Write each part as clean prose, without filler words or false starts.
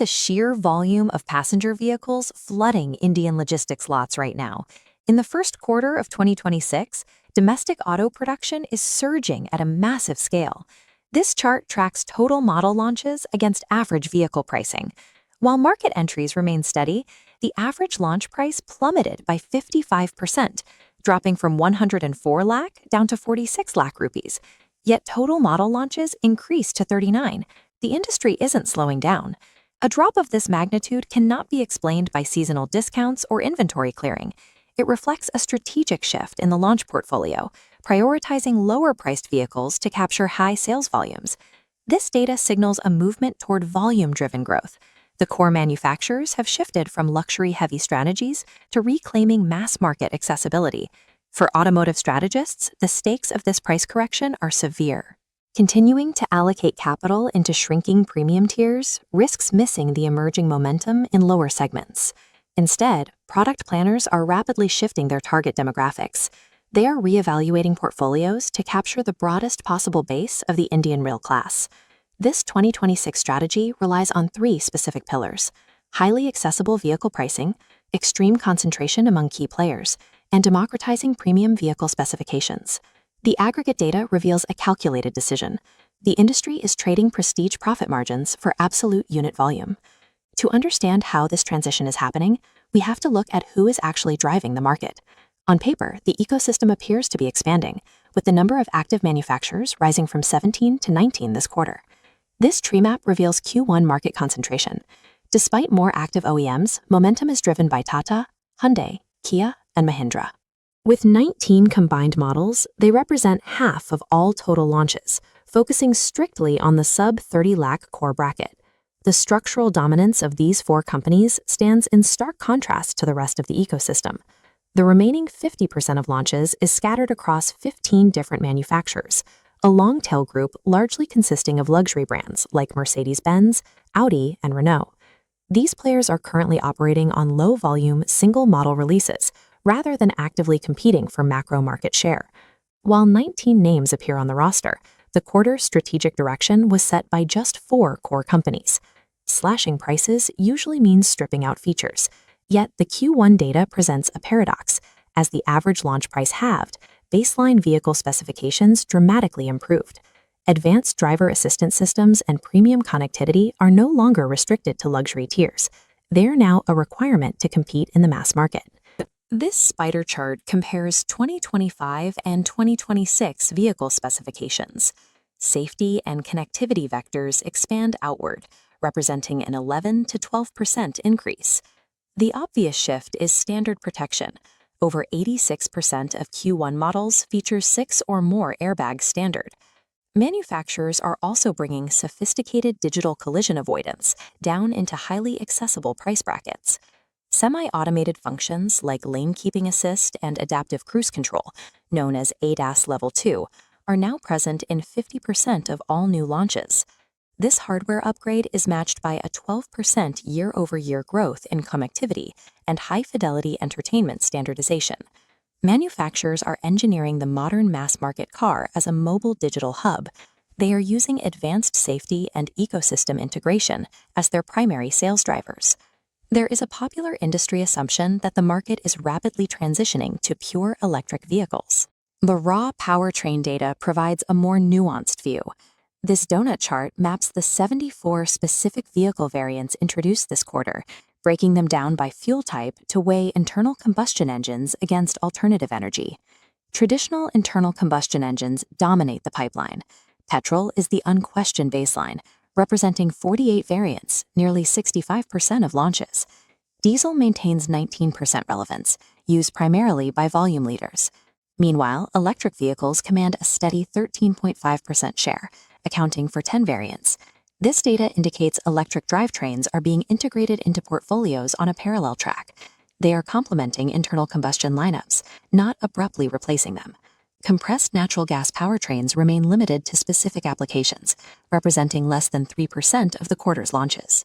the sheer volume of passenger vehicles flooding Indian logistics lots right now. In the first quarter of 2026, domestic auto production is surging at a massive scale. This chart tracks total model launches against average vehicle pricing. While market entries remain steady, the average launch price plummeted by 55%, dropping from 104 lakh down to 46 lakh rupees. Yet total model launches increased to 39. The industry isn't slowing down. A drop of this magnitude cannot be explained by seasonal discounts or inventory clearing. It reflects a strategic shift in the launch portfolio, prioritizing lower-priced vehicles to capture high sales volumes. This data signals a movement toward volume-driven growth. The core manufacturers have shifted from luxury-heavy strategies to reclaiming mass-market accessibility. For automotive strategists, the stakes of this price correction are severe. Continuing to allocate capital into shrinking premium tiers risks missing the emerging momentum in lower segments. Instead, product planners are rapidly shifting their target demographics. They are reevaluating portfolios to capture the broadest possible base of the Indian rail class. This 2026 strategy relies on three specific pillars: highly accessible vehicle pricing, extreme concentration among key players, and democratizing premium vehicle specifications. The aggregate data reveals a calculated decision. The industry is trading prestige profit margins for absolute unit volume. To understand how this transition is happening, we have to look at who is actually driving the market. On paper, the ecosystem appears to be expanding, with the number of active manufacturers rising from 17 to 19 this quarter. This tree map reveals Q1 market concentration. Despite more active OEMs, momentum is driven by Tata, Hyundai, Kia, and Mahindra. With 19 combined models, they represent half of all total launches, focusing strictly on the sub-30 lakh core bracket. The structural dominance of these four companies stands in stark contrast to the rest of the ecosystem. The remaining 50% of launches is scattered across 15 different manufacturers, a long-tail group largely consisting of luxury brands like Mercedes-Benz, Audi, and Renault. These players are currently operating on low-volume, single-model releases, rather than actively competing for macro market share. While 19 names appear on the roster, the quarter's strategic direction was set by just 4 core companies. Slashing prices usually means stripping out features, yet the Q1 data presents a paradox. As the average launch price halved, baseline vehicle specifications dramatically improved. Advanced driver assistance systems and premium connectivity are no longer restricted to luxury tiers. They are now a requirement to compete in the mass market. This spider chart compares 2025 and 2026 vehicle specifications. Safety and connectivity vectors expand outward, representing an 11 to 12% increase. The obvious shift is standard protection. Over 86% of Q1 models feature 6 or more airbags standard. Manufacturers are also bringing sophisticated digital collision avoidance down into highly accessible price brackets. Semi-automated functions like lane keeping assist and adaptive cruise control, known as ADAS Level 2, are now present in 50% of all new launches. This hardware upgrade is matched by a 12% year-over-year growth in connectivity and high-fidelity entertainment standardization. Manufacturers are engineering the modern mass-market car as a mobile digital hub. They are using advanced safety and ecosystem integration as their primary sales drivers. There is a popular industry assumption that the market is rapidly transitioning to pure electric vehicles. The raw powertrain data provides a more nuanced view. This donut chart maps the 74 specific vehicle variants introduced this quarter, breaking them down by fuel type to weigh internal combustion engines against alternative energy. Traditional internal combustion engines dominate the pipeline. Petrol is the unquestioned baseline, representing 48 variants, nearly 65% of launches. Diesel maintains 19% relevance, used primarily by volume leaders. Meanwhile, electric vehicles command a steady 13.5% share, accounting for 10 variants. This data indicates electric drivetrains are being integrated into portfolios on a parallel track. They are complementing internal combustion lineups, not abruptly replacing them. Compressed natural gas powertrains remain limited to specific applications, representing less than 3% of the quarter's launches.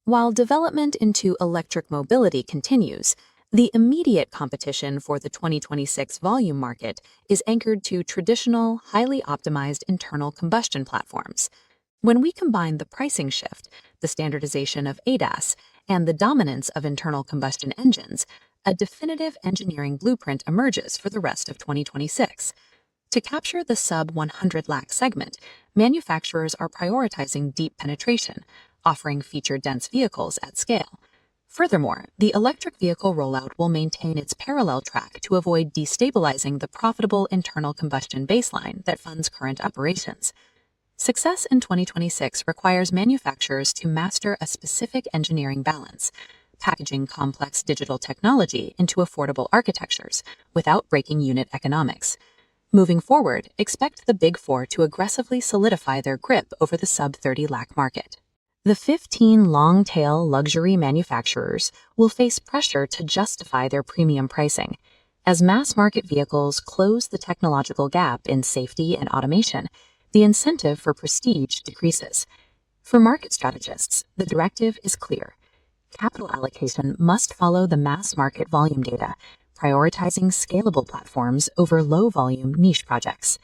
While development into electric mobility continues, the immediate competition for the 2026 volume market is anchored to traditional, highly optimized internal combustion platforms. When we combine the pricing shift, the standardization of ADAS, and the dominance of internal combustion engines, a definitive engineering blueprint emerges for the rest of 2026. To capture the sub 100 lakh segment, manufacturers are prioritizing deep penetration, offering feature-dense vehicles at scale. Furthermore, the electric vehicle rollout will maintain its parallel track to avoid destabilizing the profitable internal combustion baseline that funds current operations. Success in 2026 requires manufacturers to master a specific engineering balance, packaging complex digital technology into affordable architectures without breaking unit economics. Moving forward, expect the Big Four to aggressively solidify their grip over the sub 30 lakh market. The 15 long-tail luxury manufacturers will face pressure to justify their premium pricing. As mass-market vehicles close the technological gap in safety and automation, the incentive for prestige decreases. For market strategists, the directive is clear. Capital allocation must follow the mass-market volume data, prioritizing scalable platforms over low-volume niche projects.